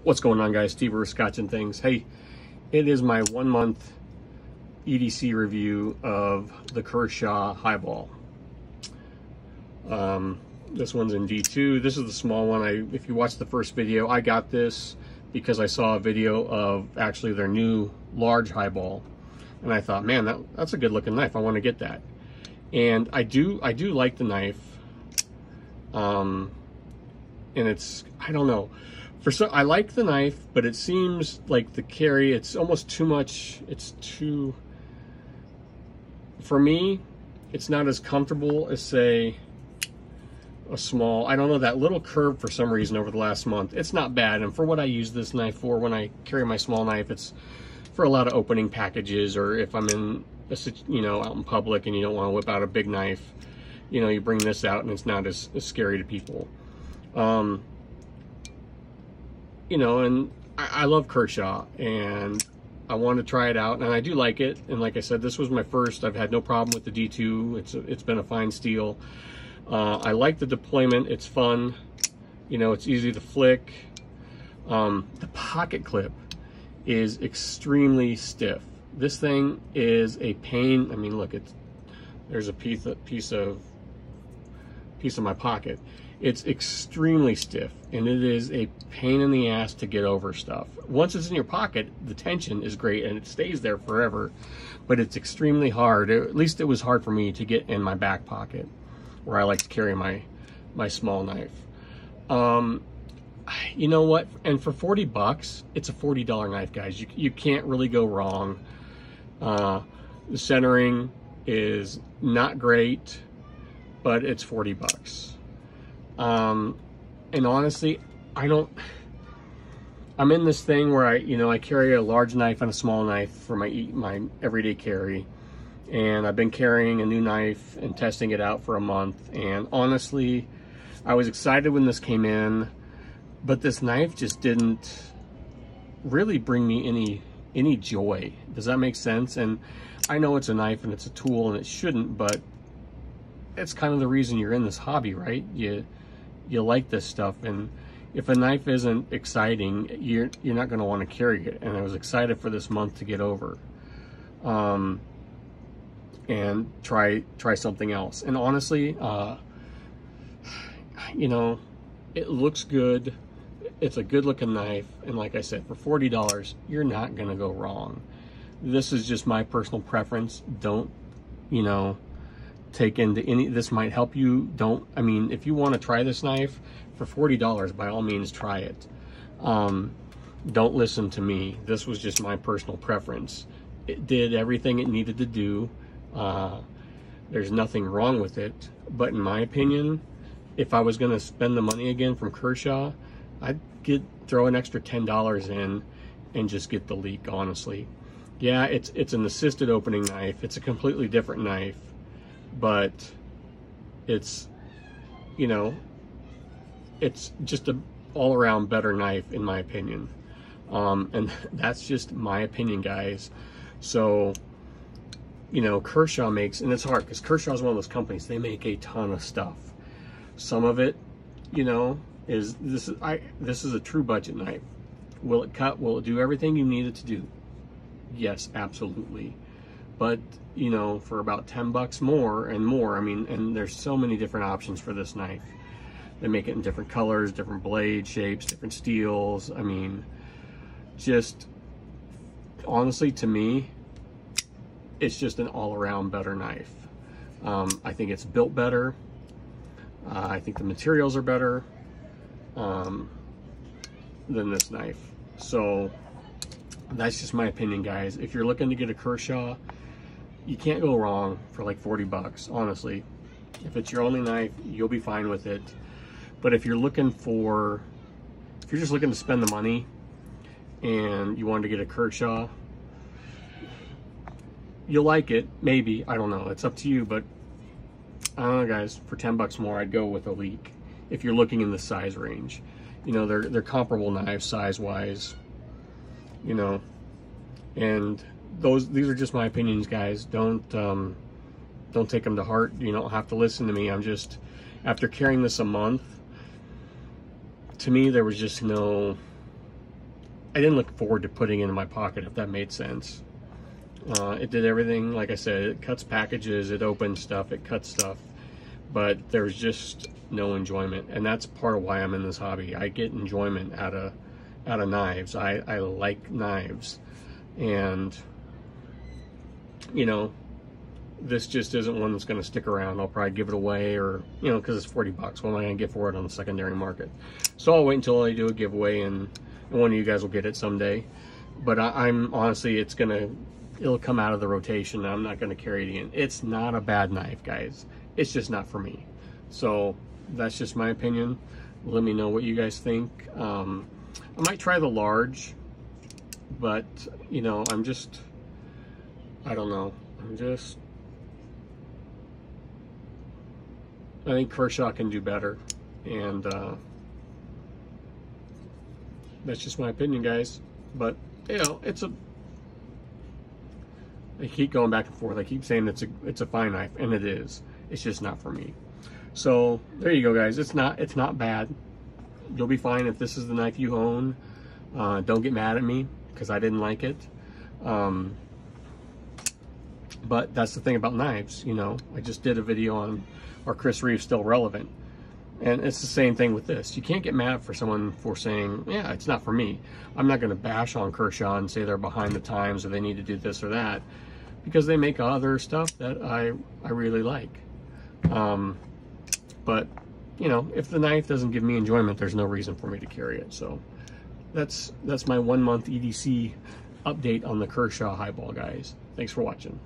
What's going on, guys? Steve, we're scotching things. Hey, it is my 1 month EDC review of the Kershaw Highball. This one's in D2. This is the small one. If you watched the first video, I got this because I saw a video of actually their new large highball, and I thought, man, that's a good looking knife. I want to get that, and I do like the knife. And it's, I don't know. I like the knife, but it seems like the carry, it's almost too much. It's too, for me, it's not as comfortable as, say, a small, I don't know, that little curve for some reason over the last month. It's not bad, and for what I use this knife for, when I carry my small knife, it's for a lot of opening packages, or if I'm in, out in public and you don't want to whip out a big knife, you bring this out and it's not as scary to people. And I love Kershaw, and I want to try it out, and I do like it. And like I said, this was my first. I've had no problem with the D2. It's been a fine steel. I like the deployment. It's fun. It's easy to flick. The pocket clip is extremely stiff. This thing is a pain. I mean, look, there's a piece of my pocket. It's extremely stiff, and it is a pain in the ass to get over stuff. Once it's in your pocket, the tension is great and it stays there forever, but it's extremely hard. At least it was hard for me to get in my back pocket where I like to carry my small knife. You know what? And for 40 bucks, it's a $40 knife, guys. You can't really go wrong. The centering is not great, but it's 40 bucks. And honestly, I'm in this thing where I carry a large knife and a small knife for my everyday carry. And I've been carrying a new knife and testing it out for a month. And honestly, I was excited when this came in, but this knife just didn't really bring me any joy. Does that make sense? And I know it's a knife and it's a tool and it shouldn't, but it's kind of the reason you're in this hobby, right? You like this stuff, and if a knife isn't exciting, you're not going to want to carry it. And I was excited for this month to get over and try something else. And honestly, it looks good. It's a good looking knife, and like I said, for $40, you're not going to go wrong. This is just my personal preference. Don't take into any, this might help you. If you want to try this knife for $40, by all means try it. Don't listen to me. This was just my personal preference. It did everything it needed to do. There's nothing wrong with it, but in my opinion, if I was going to spend the money again from Kershaw, I'd throw an extra $10 in and just get the leak, honestly. Yeah, it's an assisted opening knife. It's a completely different knife, but it's just a all-around better knife in my opinion. And that's just my opinion, guys. So Kershaw makes, and it's hard because Kershaw is one of those companies, they make a ton of stuff. Some of it this is a true budget knife. Will it cut? Will it do everything you need it to do? Yes, absolutely. But for about 10 bucks more and more, and there's so many different options for this knife. They make it in different colors, different blade shapes, different steels. Just honestly, to me, it's just an all-around better knife. I think it's built better. I think the materials are better than this knife. So that's just my opinion, guys. If you're looking to get a Kershaw, you can't go wrong for like 40 bucks, honestly. If it's your only knife, you'll be fine with it. But if you're just looking to spend the money and you wanted to get a Kershaw, you'll like it, maybe. I don't know. It's up to you, but I don't know, guys. For 10 bucks more, I'd go with a Leak. If you're looking in the size range, they're comparable knives size-wise, and these are just my opinions, guys. Don't take them to heart. You don't have to listen to me. I'm just, after carrying this a month, to me, there was just no I didn't look forward to putting it in my pocket, if that made sense. It did everything, like I said, it cuts packages, it opens stuff, it cuts stuff, but there's just no enjoyment. And that's part of why I'm in this hobby. I get enjoyment out of knives. I like knives. And, you know, this just isn't one that's going to stick around. I'll probably give it away, or, you know, because it's 40 bucks. What am I going to get for it on the secondary market? So I'll wait until I do a giveaway, and one of you guys will get it someday. But I'm honestly, it'll come out of the rotation. I'm not going to carry it in. It's not a bad knife, guys. It's just not for me. So that's just my opinion. Let me know what you guys think. I might try the large, but, you know, I don't know. I think Kershaw can do better, and that's just my opinion, guys. But, you know, I keep going back and forth. I keep saying it's a fine knife, and it is. It's just not for me. So there you go, guys. It's not bad. You'll be fine if this is the knife you own. Don't get mad at me because I didn't like it. But that's the thing about knives, you know. I just did a video on, are Chris Reeves still relevant? And it's the same thing with this. You can't get mad for someone for saying, yeah, it's not for me. I'm not going to bash on Kershaw and say they're behind the times or they need to do this or that, because they make other stuff that I really like. But, you know, if the knife doesn't give me enjoyment, there's no reason for me to carry it. So that's my 1 month EDC update on the Kershaw Highball, guys. Thanks for watching.